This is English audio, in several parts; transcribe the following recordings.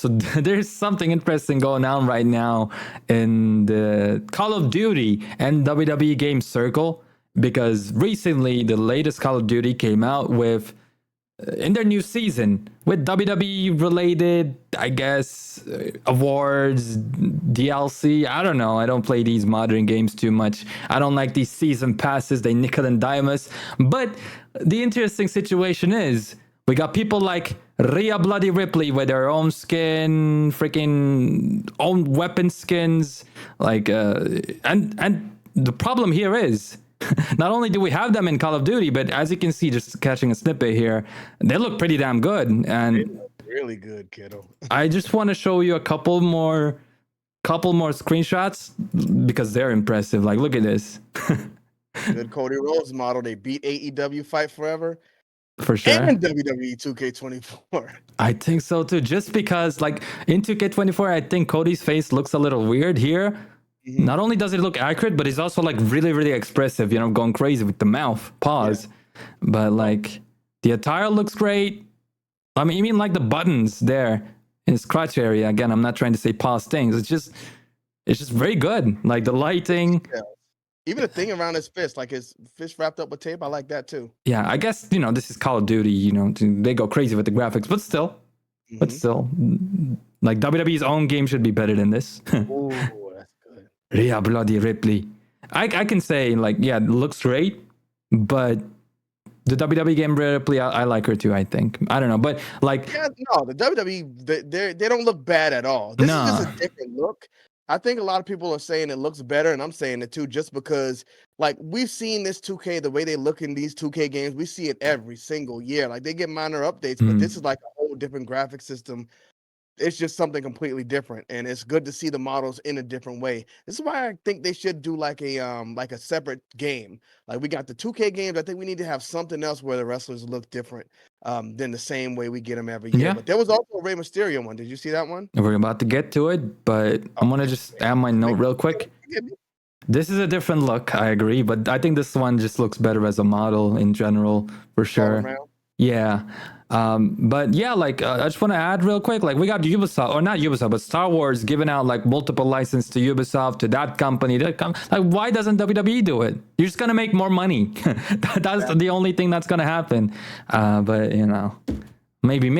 So there's something interesting going on right now in the Call of Duty and WWE game circle, because recently the latest Call of Duty came out with in their new season with WWE related, I guess, awards, DLC. I don't know. I don't play these modern games too much. I don't like these season passes. They nickel and dime us. But the interesting situation is we got people like Rhea Bloody Ripley with their own skin, freaking own weapon skins, like and the problem here is not only do we have them in Call of Duty, but as you can see, just catching a snippet here, they look pretty damn good. And really good, kiddo. I just want to show you a couple more screenshots because they're impressive. Like, look at this. Good Cody Rhodes model. They beat AEW Fight Forever. For sure. And WWE 2k24. I think so too. Just because, like, in 2k24, I think Cody's face looks a little weird here. Not only does it look accurate, but he's also like really, really expressive, you know, going crazy with the mouth, pause. Yeah. But like the attire looks great. I mean, even like the buttons there in his crotch area. Again, I'm not trying to say pause things. It's just very good. Like the lighting. Yeah. Even the thing around his fist, like his fist wrapped up with tape, I like that too. Yeah, I guess, you know, this is Call of Duty, you know, they go crazy with the graphics, but still, like WWE's own game should be better than this. Ooh. Rhea Bloody Ripley. I can say, like, yeah, it looks great, but the WWE game Ripley, I like her too, I think. I don't know, but like... Yeah, no, the WWE, they don't look bad at all. This is just a different look. I think a lot of people are saying it looks better, and I'm saying it too, just because, like, we've seen this 2K, the way they look in these 2K games, we see it every single year. Like, they get minor updates, but this is like a whole different graphic system. It's just something completely different, and it's good to see the models in a different way. This is why I think they should do like a separate game. Like we got the 2K games. I think we need to have something else where the wrestlers look different than the same way we get them every year. Yeah. But there was also a Rey Mysterio one. Did you see that one? We're about to get to it, but I'm gonna just add my note real quick. This is a different look, I agree, but I think this one just looks better as a model in general, for sure. Yeah. But yeah, like I just want to add real quick, like we got Ubisoft, or not Ubisoft, but Star Wars giving out like multiple license to Ubisoft, to that company. Like, why doesn't WWE do it? You're just gonna make more money. That's the only thing that's gonna happen. But you know, maybe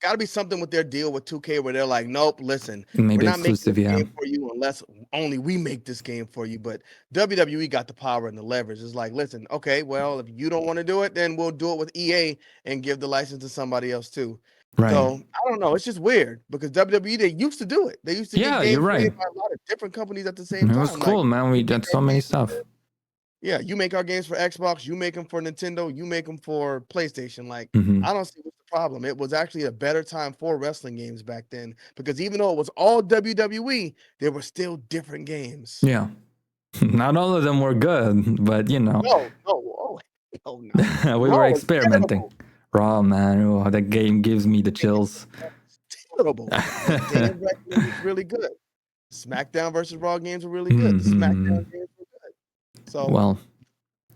got to be something with their deal with 2K where they're like, nope, listen, maybe we're not making this game for you unless only we make this game for you. But WWE got the power and the leverage. It's like, listen, okay, well, if you don't want to do it, then we'll do it with EA and give the license to somebody else too. Right. So I don't know. It's just weird because WWE, they used to do it. They used to get games played by a lot of different companies at the same time. It was cool, like, man. We did so many stuff. Yeah, you make our games for Xbox, you make them for Nintendo, you make them for PlayStation. Like, I don't see what's the problem. It was actually a better time for wrestling games back then because even though it was all WWE, there were still different games. Yeah. Not all of them were good, but you know. No. We were experimenting. Raw, man. Oh, that game gives me the chills. It's terrible. It was really good. SmackDown versus Raw games were really good. The SmackDown games were good. So well,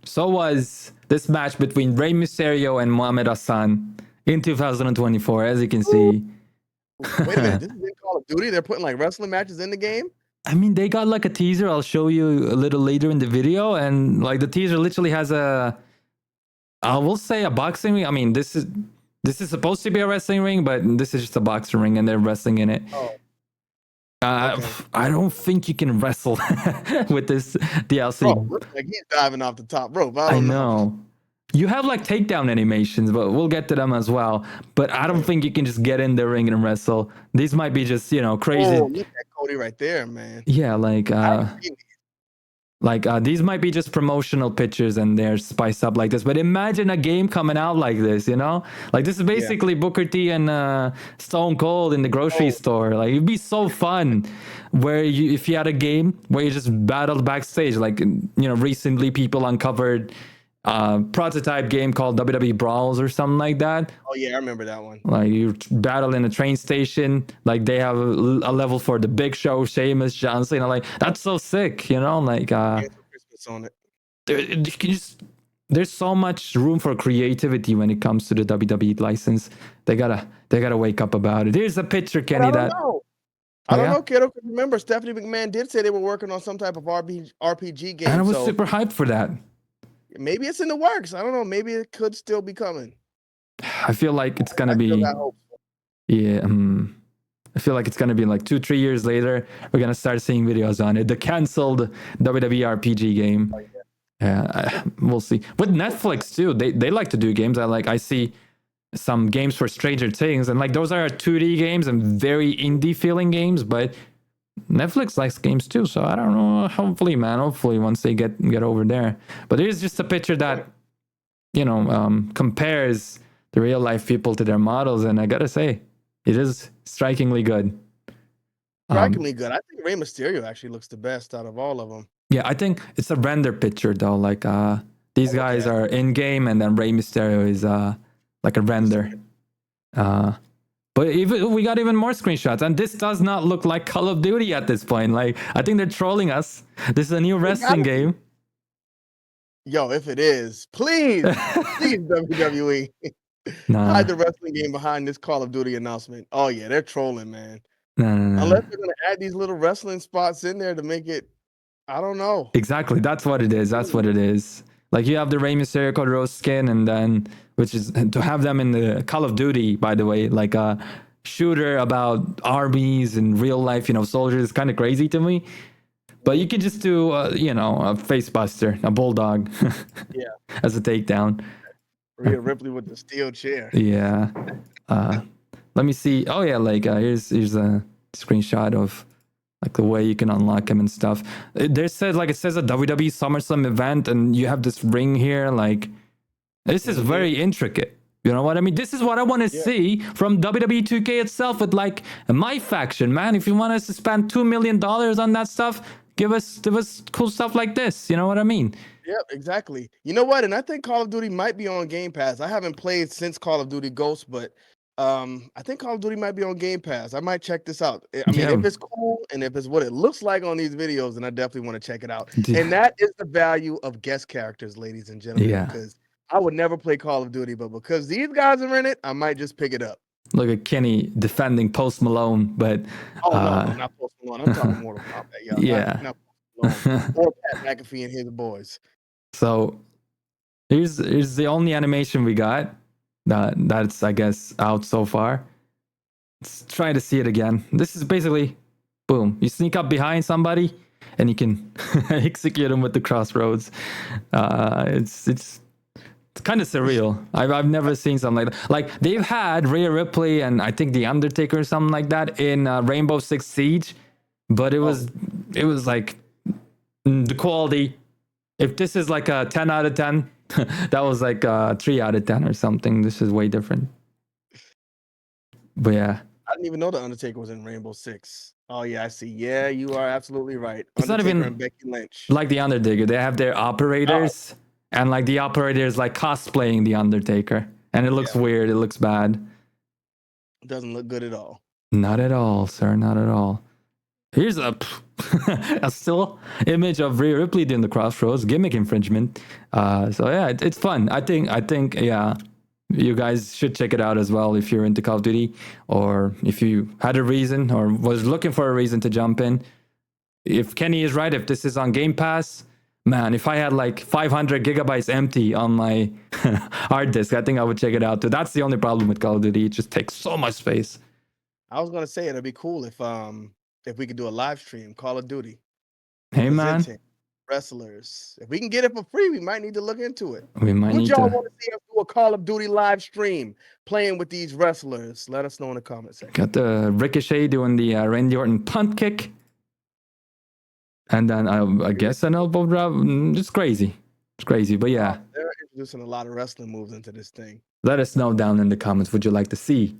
so was this match between Rey Mysterio and Muhammad Hassan in 2024, as you can see. Wait a minute, this is in Call of Duty? They're putting like wrestling matches in the game? I mean, they got like a teaser. I'll show you a little later in the video, and like the teaser literally has I will say a boxing ring. I mean, this is supposed to be a wrestling ring, but this is just a boxing ring, and they're wrestling in it. Oh. Okay. I don't think you can wrestle with this DLC. Bro, like he's diving off the top rope. I know. You have like takedown animations, but we'll get to them as well. But I don't think you can just get in the ring and wrestle. These might be just, you know, crazy. Oh, look at Cody right there, man. Yeah, these might be just promotional pictures and they're spiced up like this. But imagine a game coming out like this, you know? Like this is basically Booker T and Stone Cold in the grocery store. Like it'd be so fun where if you had a game where you just battled backstage. Like, you know, recently people uncovered prototype game called WWE Brawls or something like that. Oh yeah, I remember that one. Like you battle in a train station. Like they have a level for the Big Show, Sheamus, John Cena. Like that's so sick, you know. Like Christmas on it. You can just there's so much room for creativity when it comes to the WWE license. They gotta wake up about it. Here's a picture, Kenny. I don't know. I don't know, kiddo. Remember, Stephanie McMahon did say they were working on some type of RPG game. And I was super hyped for that. Maybe it's in the works. I don't know. Maybe it could still be coming. I feel like it's gonna be. Yeah. I feel like it's gonna be like 2-3 years later. We're gonna start seeing videos on it. The canceled WWE RPG game. Oh, yeah, we'll see. With Netflix too, they like to do games. I see some games for Stranger Things, and like those are 2D games and very indie feeling games, but Netflix likes games too. So I don't know. Hopefully once they get over there. But here's just a picture that compares the real life people to their models, and I gotta say, it is strikingly good. Strikingly good. I think Rey Mysterio actually looks the best out of all of them. Yeah, I think it's a render picture though. Like these guys are in game, and then Rey Mysterio is like a render. But we got even more screenshots, and this does not look like Call of Duty at this point. Like, I think they're trolling us. This is a new wrestling game. Yo, if it is, please WWE. Hide the wrestling game behind this Call of Duty announcement. Oh yeah, they're trolling, man. No. Unless they're gonna add these little wrestling spots in there to make it, I don't know. Exactly, that's what it is. Like, you have the Rey Mysterio Code Rose skin, and then, which is to have them in the Call of Duty, by the way, like a shooter about armies and real life, soldiers, is kind of crazy to me. But you could just do, a face buster, a bulldog, as a takedown. Rhea Ripley with the steel chair. Yeah. Let me see. Oh yeah, like here's a screenshot of like the way you can unlock him and stuff. It says a WWE SummerSlam event, and you have this ring here. Like, this is very intricate. You know what I mean? This is what I want to see from WWE 2K itself with like my faction, man. If you want us to spend $2 million on that stuff, give us cool stuff like this. You know what I mean? Yep, exactly. You know what? And I think Call of Duty might be on Game Pass. I haven't played since Call of Duty Ghosts, but I think Call of Duty might be on Game Pass. I might check this out. I mean, if it's cool and if it's what it looks like on these videos, then I definitely want to check it out. Yeah. And that is the value of guest characters, ladies and gentlemen. Yeah. Because I would never play Call of Duty, but because these guys are in it, I might just pick it up. Look at Kenny defending Post Malone, but no, not Post Malone. I'm talking Mortal Kombat, yo. Yeah. Not Post Malone. Or Pat McAfee and his boys. So here's the only animation we got that's, I guess, out so far. Let's try to see it again. This is basically, boom, you sneak up behind somebody and you can execute them with the crossroads. It's kind of surreal. I've never seen something like that. Like, they've had Rhea Ripley and I think The Undertaker or something like that in Rainbow Six Siege, but it was like the quality. If this is like a 10 out of 10, that was like a 3 out of 10 or something. This is way different. But yeah. I didn't even know The Undertaker was in Rainbow Six. Oh, yeah, I see. Yeah, you are absolutely right. It's Undertaker not even and Becky Lynch. Like The Undertaker. They have their operators, and like the operators like cosplaying The Undertaker. And it looks weird. It looks bad. It doesn't look good at all. Not at all, sir. Not at all. Here's a still image of Rhea Ripley doing the crossroads, gimmick infringement. So yeah, it's fun. I think yeah, you guys should check it out as well if you're into Call of Duty, or if you had a reason or was looking for a reason to jump in. If Kenny is right, if this is on Game Pass, man, if I had like 500 gigabytes empty on my hard disk, I think I would check it out too. That's the only problem with Call of Duty. It just takes so much space. I was gonna say it'd be cool if we could do a live stream, Call of Duty. Hey, man. Wrestlers. If we can get it for free, we might need to look into it. We might Would need y'all to want to see us do a Call of Duty live stream playing with these wrestlers? Let us know in the comments section. Got the Ricochet doing the Randy Orton punt kick. And then I guess an elbow drop. It's crazy. It's crazy. But yeah. They're introducing a lot of wrestling moves into this thing. Let us know down in the comments. Would you like to see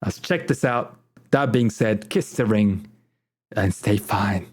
us check this out? That being said, kiss the ring and stay fine.